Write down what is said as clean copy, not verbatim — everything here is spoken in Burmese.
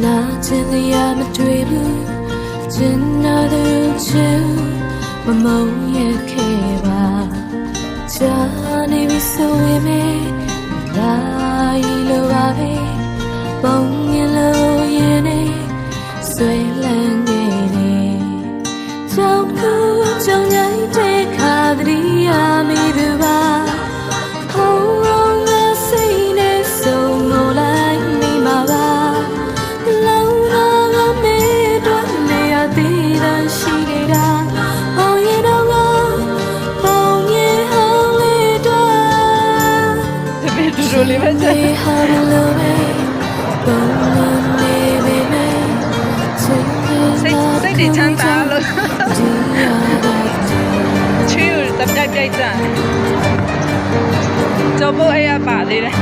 နာချင်စရာမတွေ့ဘူးချင်နာသူချင်မမုန်းရခဲ့ပါချာနေပြီဆိုရင်မေလာရီလိုပါပဲပုံမြင်လို့ရင်နေဆွေလန်းနေတယ်ကြောက်ကူကြောင်ရိုက်တဲ့ခါတည်းရမိသူပါဟုံးရုံငါစိတ်နဲ့ဆုံးလို့လိုက်မိမှာပါလောင်တော့ငါမေးတော့နေရသေးတယ်ရှိနေတာဟောရင်တော့ငါပုံရင်ဟောင်းလေးတော့တပည့်တူတူလေးပဲချက် ဟာလို့ပဲပုံနေပဲမဲစိတ်တွေချမ်းသာလို့ချီတပြိုက်ပြိုက်ကြကျော်ဖို့အဲ့ရပါသေးတယ်